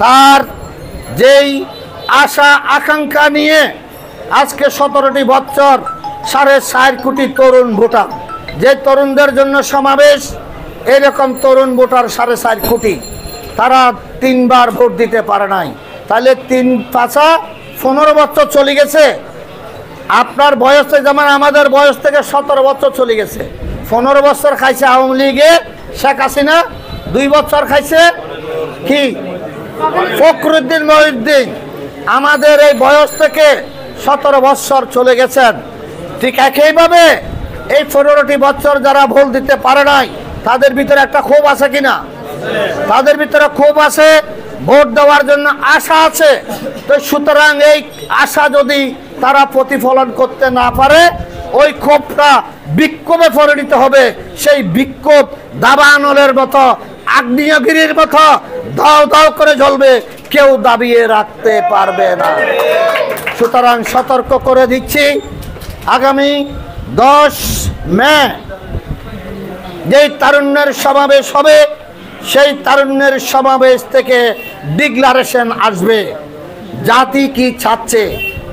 তার যেই আশা আকাঙ্ক্ষা নিয়ে আজকে 17টি বছর 4.5 কোটি তরুণ ভোটার, যে তরুণদের জন্য সমাবেশ, এরকম তরুণ ভোটার 4.5 কোটি, তারা 3বার ভোট দিতে পারে নাই। তাহলে 3-5-15 বছর চলে গেছে। আপনার বয়সে যেমন আমাদের বয়স থেকে 17 বছর চলে গেছে। 15 বছর খাইছে আওয়ামী লীগে শেখ হাসিনা, 2 বছর খাইছে কি ফখরুদ্দিন মহিউদ্দিন। আমাদের এই বয়স থেকে 17 বছর চলে গেছেন। ঠিক একইভাবে এই 15টি বছর যারা ভোট দিতে পারে নাই, তাদের ভিতরে একটা ক্ষোভ আছে কিনা? তাদের ভিতরে ক্ষোভ আছে, ভোট দেওয়ার জন্য আশা আছে। তো সুতরাং এই আশা যদি তারা প্রতিফলন করতে না পারে, ওই ক্ষোভটা বিক্ষোভে পরিণত হবে। সেই বিক্ষোভ দাবানলের মতো, আগ্নেয়গিরির মতো দাও দাও করে জ্বলবে, কেউ দাবিয়ে রাখতে পারবে না। সুতরাং সতর্ক করে দিচ্ছি, আগামী 10 মে যেই তারুণ্যের সমাবেশ হবে, সেই তারুণ্যের সমাবেশ থেকে ডিক্লারেশন আসবে জাতি কি চাচ্ছে,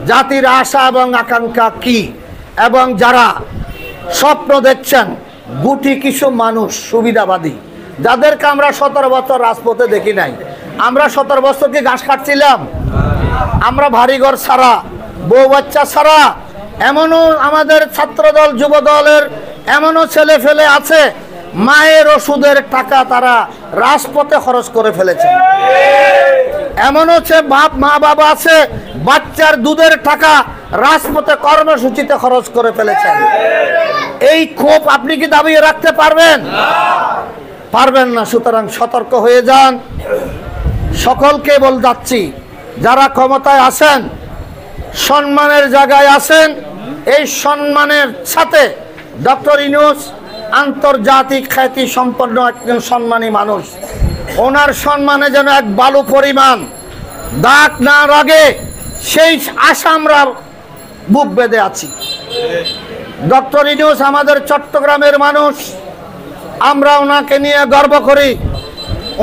জাতির আশা এবং আকাঙ্ক্ষা কি। এবং যারা স্বপ্ন দেখছেন, গুটি কিছু মানুষ সুবিধাবাদী, যাদেরকে আমরা 17 বছর রাজপথে দেখি নাই। আমরা 17 বছর কি ঘাস কাটছিলাম? আমরা ভারীঘর ছাড়া, বউ বাচ্চা ছাড়া, এমনও আমাদের ছাত্রদল যুব দলের এমনও ছেলে ফেলে আছে, মায়ের ওষুধের টাকা তারা রাজপথে খরচ করে ফেলেছে। এমন হচ্ছে মা বাবা আছে, বাচ্চার দুধের টাকা রাজপথে কর্মসূচিতে খরচ করে ফেলেছেন। এই ক্ষোভ আপনি কি দাবিয়ে রাখতে পারবেন? পারবেন না। সুতরাং সতর্ক হয়ে যান। সকলকে বল যাচ্ছি, যারা ক্ষমতায় আছেন, সম্মানের জায়গায় আছেন, এই সম্মানের সাথে ডক্টর ইউনূস আন্তর্জাতিক খ্যাতি সম্পন্ন একজন সম্মানী মানুষ, ওনার সম্মানে যেন এক বালু পরিমাণ দাগ না লাগে, সেই আশা আমরা বুক বেঁধে আছি। ডক্টর ইউনূস আমাদের চট্টগ্রামের মানুষ, আমরা ওনাকে নিয়ে গর্ব করি।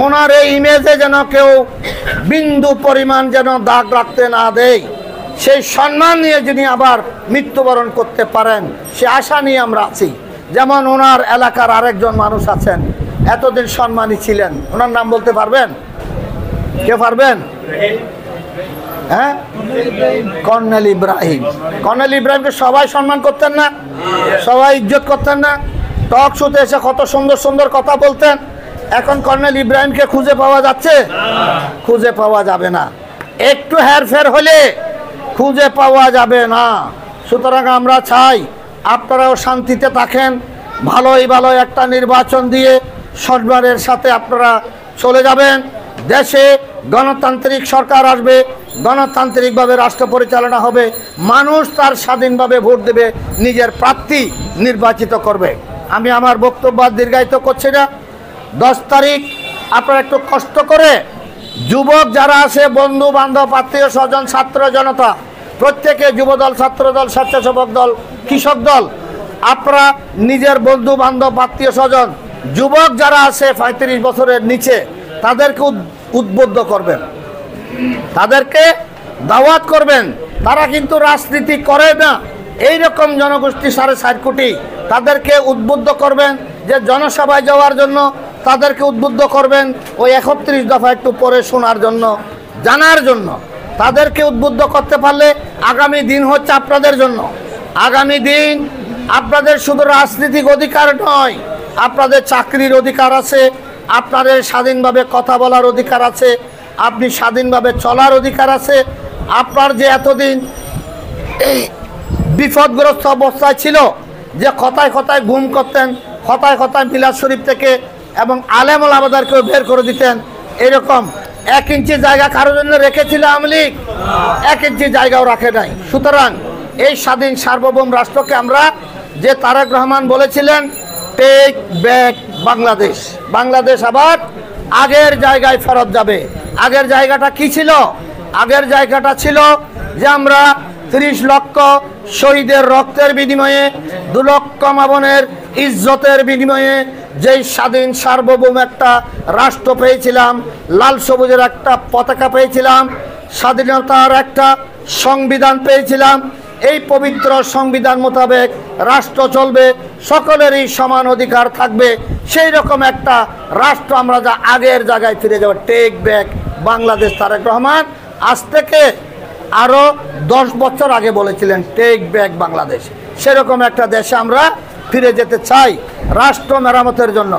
ওনার এই ইমেজে যেন কেউ বিন্দু পরিমাণ যেন দাগ রাখতে না দেয়, সেই সম্মান নিয়ে যিনি আবার মৃত্যুবরণ করতে পারেন, সে আশা নিয়ে আমরা আছি। যেমন ওনার এলাকার আরেকজন মানুষ আছেন, এতদিন সম্মানী ছিলেন, ওনার নাম বলতে পারবেন? কে পারবেন? হ্যাঁ, কর্নেল ইব্রাহিম। কর্নেল ইব্রাহিমকে সবাই সম্মান করতেন না? সবাই ইজ্জত করতেন না? টক শোতে এসে কত সুন্দর সুন্দর কথা বলতেন। এখন কর্নেল ইব্রাহিমকে খুঁজে পাওয়া যাচ্ছে? খুঁজে পাওয়া যাবে না। একটু হেরফের হলে খুঁজে পাওয়া যাবে না। সুতরাং আমরা চাই আপনারাও শান্তিতে থাকেন, ভালোই ভালো একটা নির্বাচন দিয়ে সম্মানের সাথে আপনারা চলে যাবেন। দেশে গণতান্ত্রিক সরকার আসবে, গণতান্ত্রিকভাবে রাষ্ট্র পরিচালনা হবে, মানুষ তার স্বাধীনভাবে ভোট দেবে, নিজের প্রার্থী নির্বাচিত করবে। আমি আমার বক্তব্য দীর্ঘায়িত করছি না। 10 তারিখ আপনারা একটু কষ্ট করে, যুবক যারা আছে, বন্ধু বান্ধব, আত্মীয় স্বজন, ছাত্র জনতা, প্রত্যেকে, যুবদল, ছাত্রদল, স্বেচ্ছাসেবক দল, কৃষক দল, আপনারা নিজের বন্ধু বান্ধব, আত্মীয় স্বজন, যুবক যারা আছে 35 বছরের নিচে, তাদেরকে উদ্বুদ্ধ করবেন, তাদেরকে দাওয়াত করবেন। তারা কিন্তু রাজনীতি করে না, এইরকম জনগোষ্ঠী 4.5 কোটি, তাদেরকে উদ্বুদ্ধ করবেন যে জনসভায় যাওয়ার জন্য, তাদেরকে উদ্বুদ্ধ করবেন ওই 31 দফা একটু পরে শোনার জন্য, জানার জন্য। তাদেরকে উদ্বুদ্ধ করতে পারলে আগামী দিন হচ্ছে আপনাদের জন্য। আগামী দিন আপনাদের শুধু রাজনৈতিক অধিকার নয়, আপনাদের চাকরির অধিকার আছে, আপনাদের স্বাধীনভাবে কথা বলার অধিকার আছে, আপনি স্বাধীনভাবে চলার অধিকার আছে। আপনার যে এতদিন এই বিপদগ্রস্ত অবস্থায় ছিল, যে কথায় কথায় গুম করতেন, কথায় কথায় মিলাদ শরীফ থেকে এবং আলেম ওলামাদেরকেও বের করে দিতেন, এরকম 1 ইঞ্চি জায়গা কারোর জন্য রেখেছিল আওয়ামী লীগ? 1 ইঞ্চি জায়গাও রাখে নাই। সুতরাং এই স্বাধীন সার্বভৌম রাষ্ট্রকে আমরা, যে তারেক রহমান বলেছিলেন টেক ব্যাক বাংলাদেশ, বাংলাদেশ আবার আগের জায়গায় ফেরত যাবে। আগের জায়গাটা কি ছিল? আগের জায়গাটা ছিল যে আমরা 30 লক্ষ শহীদের রক্তের বিনিময়ে, 2 লক্ষ মা বোনের ইজ্জতের বিনিময়ে, যেই স্বাধীন সার্বভৌম একটা রাষ্ট্র পেয়েছিলাম, লাল সবুজের একটা পতাকা পেয়েছিলাম, স্বাধীনতার একটা সংবিধান পেয়েছিলাম, এই পবিত্র সংবিধান মোতাবেক রাষ্ট্র চলবে, সকলেরই সমান অধিকার থাকবে, সেই রকম একটা রাষ্ট্র আমরা যা আগের জায়গায় ফিরে যাব। Take back Bangladesh. তারেক রহমান আজ থেকে আরও 10 বছর আগে বলেছিলেন টেক ব্যাক বাংলাদেশ। সেরকম একটা দেশে আমরা ফিরে যেতে চাই রাষ্ট্র মেরামতের জন্য।